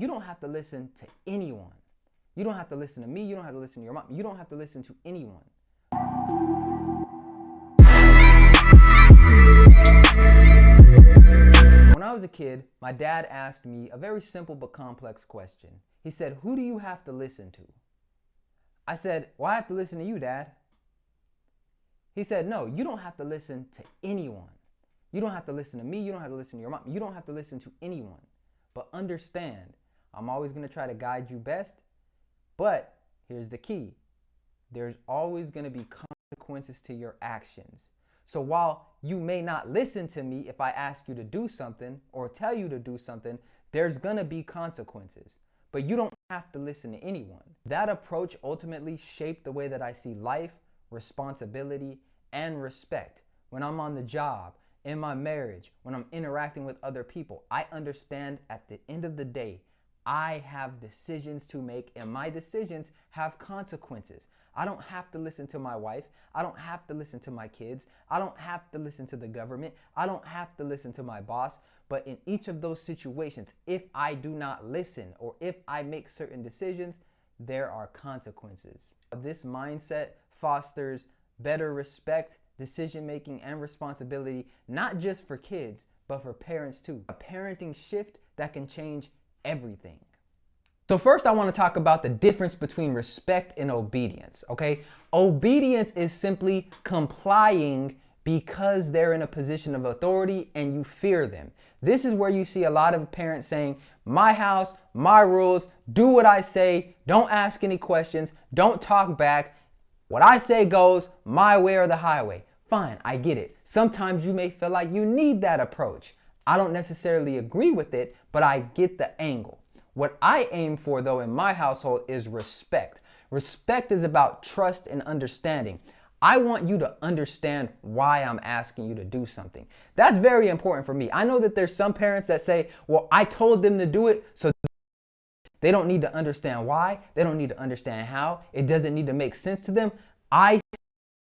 You don't have to listen to anyone. You don't have to listen to me. You don't have to listen to your mom. You don't have to listen to anyone. When I was a kid, my dad asked me a very simple but complex question. He said, "Who do you have to listen to?" I said, "Well, I have to listen to you, Dad." He said, "No, you don't have to listen to anyone. You don't have to listen to me. You don't have to listen to your mom. You don't have to listen to anyone. But understand, I'm always going to try to guide you best. But here's the key. There's always going to be consequences to your actions. So while you may not listen to me if I ask you to do something or tell you to do something, there's going to be consequences. But you don't have to listen to anyone." That approach ultimately shaped the way that I see life, responsibility, and respect. When I'm on the job, in my marriage, when I'm interacting with other people, I understand at the end of the day, I have decisions to make, and my decisions have consequences. I don't have to listen to my wife. I don't have to listen to my kids. I don't have to listen to the government. I don't have to listen to my boss. But in each of those situations, if I do not listen or if I make certain decisions, there are consequences. This mindset fosters better respect, decision-making, and responsibility, not just for kids, but for parents too. A parenting shift that can change everything. So first I want to talk about the difference between respect and obedience, okay? Obedience is simply complying because they're in a position of authority and you fear them. This is where you see a lot of parents saying, "My house, my rules, do what I say, don't ask any questions, don't talk back. What I say goes, my way or the highway." Fine, I get it. Sometimes you may feel like you need that approach. I don't necessarily agree with it, but I get the angle. What I aim for, though, in my household is respect. Respect is about trust and understanding. I want you to understand why I'm asking you to do something. That's very important for me. I know that there's some parents that say, "Well, I told them to do it, so they don't need to understand why. They don't need to understand how. It doesn't need to make sense to them. I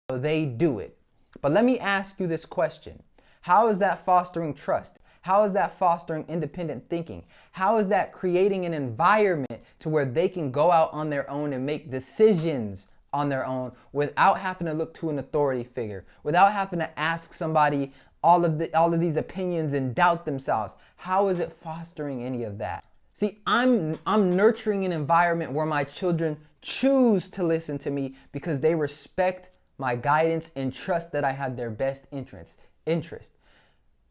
so they do it." But let me ask you this question. How is that fostering trust? How is that fostering independent thinking? How is that creating an environment to where they can go out on their own and make decisions on their own without having to look to an authority figure, without having to ask somebody all of these opinions and doubt themselves? How is it fostering any of that? See, I'm nurturing an environment where my children choose to listen to me because they respect my guidance and trust that I have their best interest.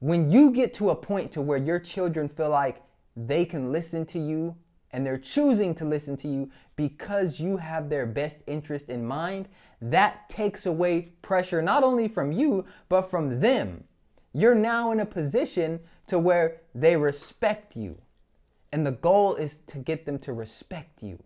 When you get to a point to where your children feel like they can listen to you and they're choosing to listen to you because you have their best interest in mind, that takes away pressure not only from you, but from them. You're now in a position to where they respect you. And the goal is to get them to respect you,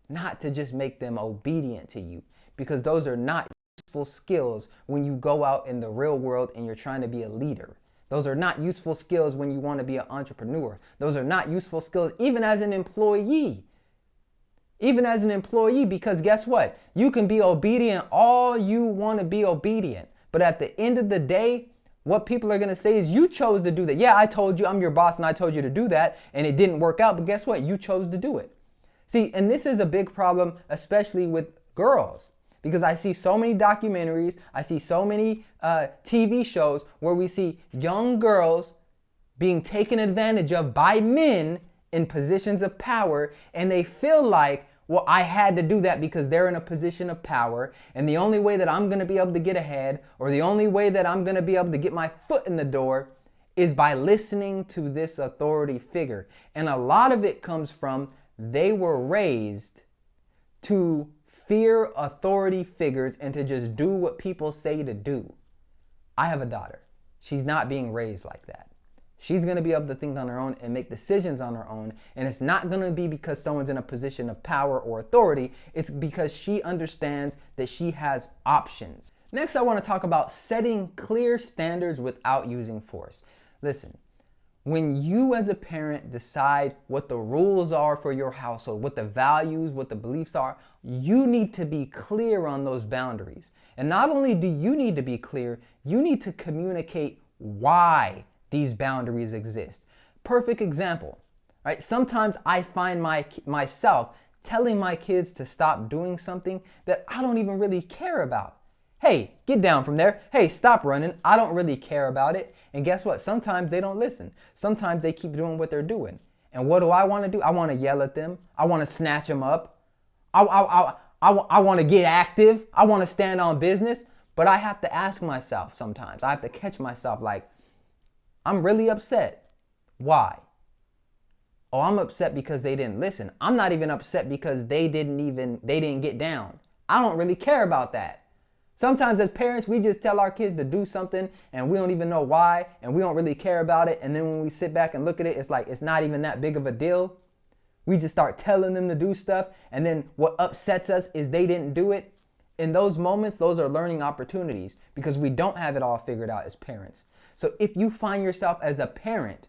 not to just make them obedient to you, because those are not useful skills when you go out in the real world and you're trying to be a leader. Those are not useful skills when you want to be an entrepreneur. Those are not useful skills even as an employee. Even as an employee, because guess what? You can be obedient all you want to be obedient. But at the end of the day, what people are going to say is you chose to do that. Yeah, I told you, I'm your boss and I told you to do that and it didn't work out. But guess what? You chose to do it. See, and this is a big problem, especially with girls. Because I see so many documentaries, I see so many TV shows where we see young girls being taken advantage of by men in positions of power, and they feel like, well, I had to do that because they're in a position of power, and the only way that I'm going to be able to get ahead, or the only way that I'm going to be able to get my foot in the door is by listening to this authority figure. And a lot of it comes from they were raised to fear authority figures and to just do what people say to do. I have a daughter. She's not being raised like that. She's going to be able to think on her own and make decisions on her own. And it's not going to be because someone's in a position of power or authority. It's because she understands that she has options. Next, I want to talk about setting clear standards without using force. Listen, when you as a parent decide what the rules are for your household, what the values, what the beliefs are, you need to be clear on those boundaries. And not only do you need to be clear, you need to communicate why these boundaries exist. Perfect example. right? Sometimes I find myself telling my kids to stop doing something that I don't even really care about. Hey, get down from there. Hey, stop running. I don't really care about it. And guess what? Sometimes they don't listen. Sometimes they keep doing what they're doing. And what do I want to do? I want to yell at them. I want to snatch them up. I want to get active. I want to stand on business. But I have to ask myself sometimes. I have to catch myself like, I'm really upset. Why? Oh, I'm upset because they didn't listen. I'm not even upset because they didn't get down. I don't really care about that. Sometimes as parents, we just tell our kids to do something and we don't even know why and we don't really care about it. And then when we sit back and look at it, it's like it's not even that big of a deal. We just start telling them to do stuff. And then what upsets us is they didn't do it. In those moments, those are learning opportunities because we don't have it all figured out as parents. So if you find yourself as a parent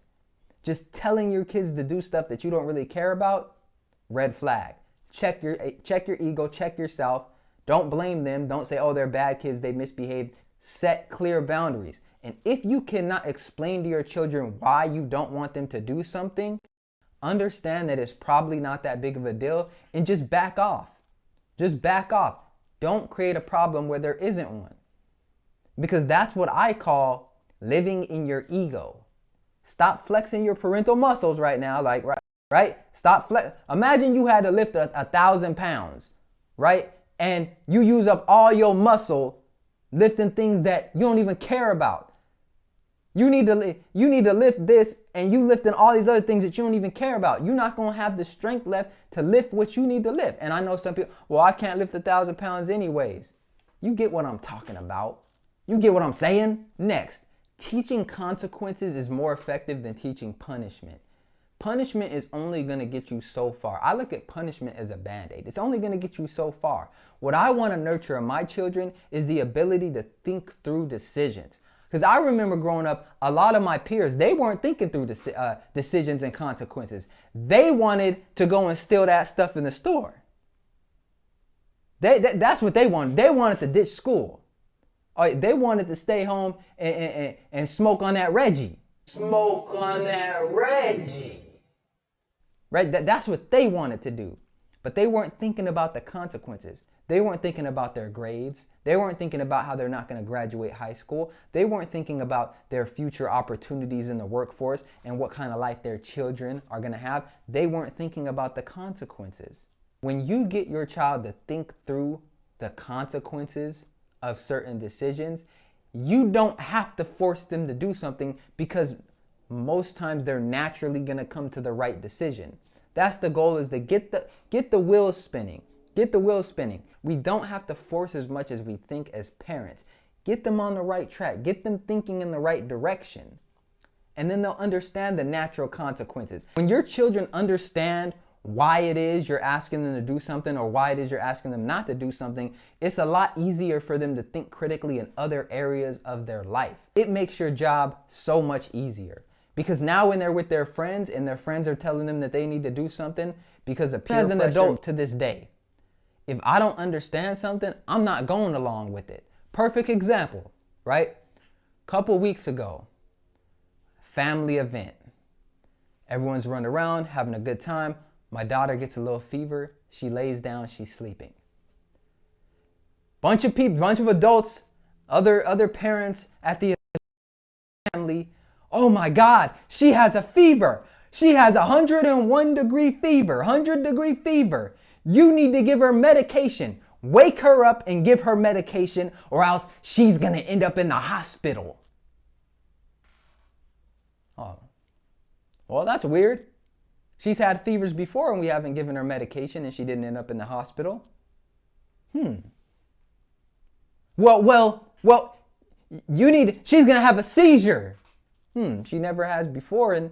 just telling your kids to do stuff that you don't really care about, red flag. Check your ego, check yourself. Don't blame them. Don't say, oh, they're bad kids, they misbehaved. Set clear boundaries. And if you cannot explain to your children why you don't want them to do something, understand that it's probably not that big of a deal and just back off. Just back off. Don't create a problem where there isn't one. Because that's what I call living in your ego. Stop flexing your parental muscles right now. Like, right? Stop flex. Imagine you had to lift 1,000 pounds, right? And you use up all your muscle lifting things that you don't even care about. You need to lift this and you lifting all these other things that you don't even care about. You're not going to have the strength left to lift what you need to lift. And I know some people, well, I can't lift 1,000 pounds anyways. You get what I'm talking about. You get what I'm saying? Next, teaching consequences is more effective than teaching punishment. Punishment is only going to get you so far. I look at punishment as a band-aid. It's only going to get you so far. What I want to nurture in my children is the ability to think through decisions. Because I remember growing up, a lot of my peers, they weren't thinking through decisions and consequences. They wanted to go and steal that stuff in the store. That's what they wanted. They wanted to ditch school. They wanted to stay home and smoke on that Reggie. Smoke on that Reggie. Right? That's what they wanted to do. But they weren't thinking about the consequences. They weren't thinking about their grades. They weren't thinking about how they're not going to graduate high school. They weren't thinking about their future opportunities in the workforce and what kind of life their children are going to have. They weren't thinking about the consequences. When you get your child to think through the consequences of certain decisions, you don't have to force them to do something because most times they're naturally going to come to the right decision. That's the goal, is to get the wheels spinning. Get the wheels spinning. We don't have to force as much as we think as parents. Get them on the right track. Get them thinking in the right direction. And then they'll understand the natural consequences. When your children understand why it is you're asking them to do something or why it is you're asking them not to do something, it's a lot easier for them to think critically in other areas of their life. It makes your job so much easier. Because now when they're with their friends and their friends are telling them that they need to do something because of peer pressure, as an adult to this day, if I don't understand something, I'm not going along with it. Perfect example, right? Couple weeks ago, family event. Everyone's running around, having a good time. My daughter gets a little fever. She lays down, she's sleeping. Bunch of people, bunch of adults, other parents at the family. Oh my God, she has a fever. She has 101-degree fever, 100-degree fever. You need to give her medication. Wake her up and give her medication or else she's going to end up in the hospital. Oh, well, that's weird. She's had fevers before and we haven't given her medication and she didn't end up in the hospital. Well, she's going to have a seizure. She never has before. And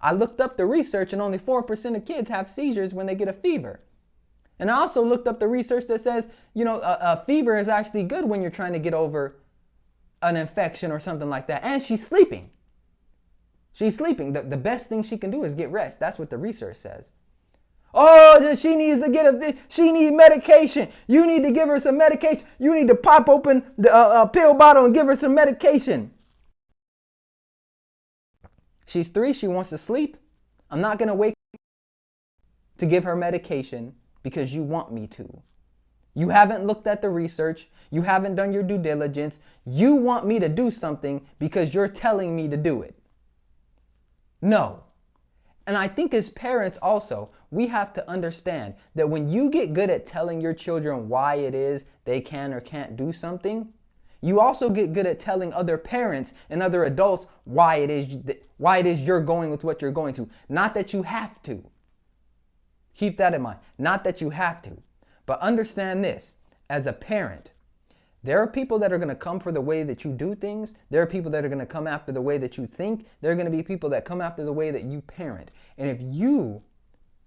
I looked up the research and only 4% of kids have seizures when they get a fever. And I also looked up the research that says, a fever is actually good when you're trying to get over an infection or something like that. And she's sleeping. She's sleeping. The best thing she can do is get rest. That's what the research says. Oh, she needs to she needs medication. You need to give her some medication. You need to pop open the pill bottle and give her some medication. She's 3. She wants to sleep. I'm not going to wake to give her medication because you want me to. You haven't looked at the research. You haven't done your due diligence. You want me to do something because you're telling me to do it. No. And I think as parents also, we have to understand that when you get good at telling your children why it is they can or can't do something, you also get good at telling other parents and other adults why it is you're going with what you're going to. Not that you have to. Keep that in mind. Not that you have to. But understand this, as a parent, there are people that are going to come for the way that you do things. There are people that are going to come after the way that you think. There are going to be people that come after the way that you parent. And if you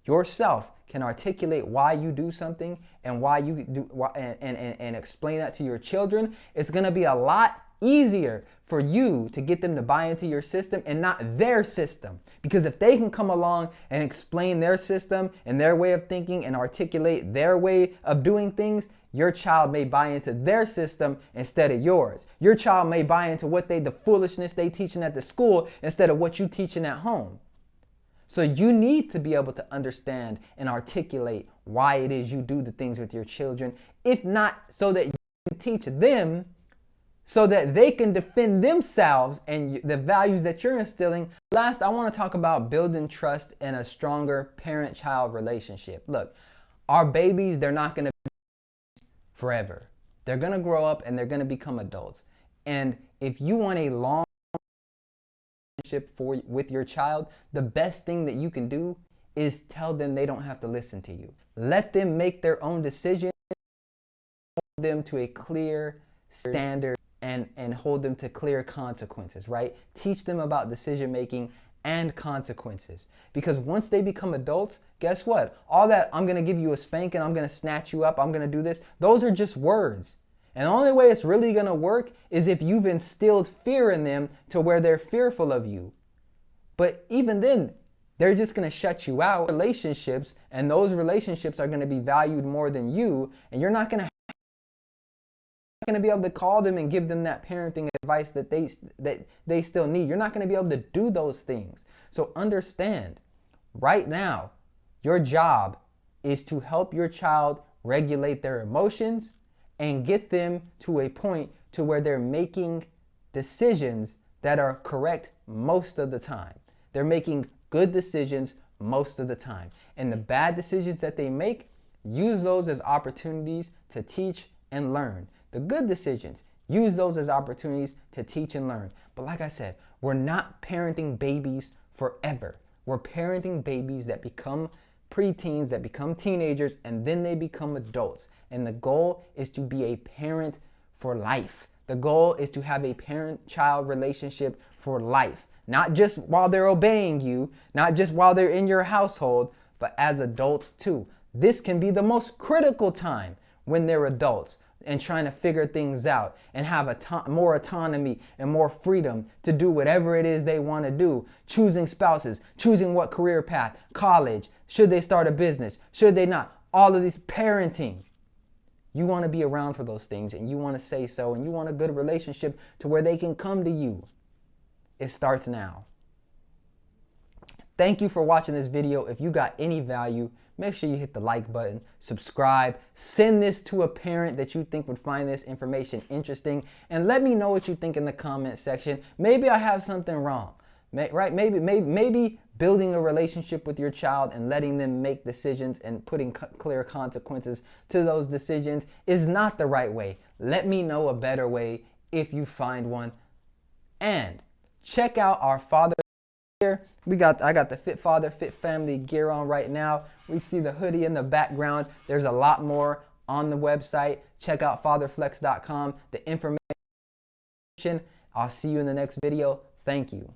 yourself can articulate why you do something and why you do and explain that to your children, it's going to be a lot easier for you to get them to buy into your system and not their system. Because if they can come along and explain their system and their way of thinking and articulate their way of doing things, your child may buy into their system instead of yours. Your child may buy into the foolishness they teaching at the school instead of what you teaching at home. So you need to be able to understand and articulate why it is you do the things with your children, if not so that you can teach them so that they can defend themselves and the values that you're instilling. Last, I want to talk about building trust and a stronger parent-child relationship. Look, our babies, they're not going to be forever. They're going to grow up and they're going to become adults. And if you want a long relationship with your child, the best thing that you can do is tell them they don't have to listen to you. Let them make their own decisions, hold them to a clear standard and hold them to clear consequences, right? Teach them about decision making and consequences. Because once they become adults, guess what? All that I'm going to give you a spank and I'm going to snatch you up, I'm going to do this, those are just words. And the only way it's really going to work is if you've instilled fear in them to where they're fearful of you. But even then, they're just going to shut you out. Relationships, and those relationships are going to be valued more than you, and you're not going to be able to call them and give them that parenting advice that they still need. You're not going to be able to do those things. So understand, right now, your job is to help your child regulate their emotions and get them to a point to where they're making decisions that are correct most of the time. They're making good decisions most of the time. And the bad decisions that they make, use those as opportunities to teach and learn. The good decisions, use those as opportunities to teach and learn. But like I said, we're not parenting babies forever. We're parenting babies that become preteens, that become teenagers, and then they become adults. And the goal is to be a parent for life. The goal is to have a parent-child relationship for life. Not just while they're obeying you, not just while they're in your household, but as adults too. This can be the most critical time when they're adults and trying to figure things out and have more autonomy and more freedom to do whatever it is they want to do. Choosing spouses, choosing what career path, college, should they start a business, should they not? All of this parenting. You want to be around for those things and you want to say so and you want a good relationship to where they can come to you. It starts now. Thank you for watching this video. If you got any value, make sure you hit the like button, subscribe, send this to a parent that you think would find this information interesting, and let me know what you think in the comment section. Maybe I have something wrong, right? Maybe building a relationship with your child and letting them make decisions and putting clear consequences to those decisions is not the right way. Let me know a better way if you find one. And check out our father gear. I got the Fit Father, Fit Family gear on right now. We see the hoodie in the background. There's a lot more on the website. Check out fatherflex.com. The information. I'll see you in the next video. Thank you.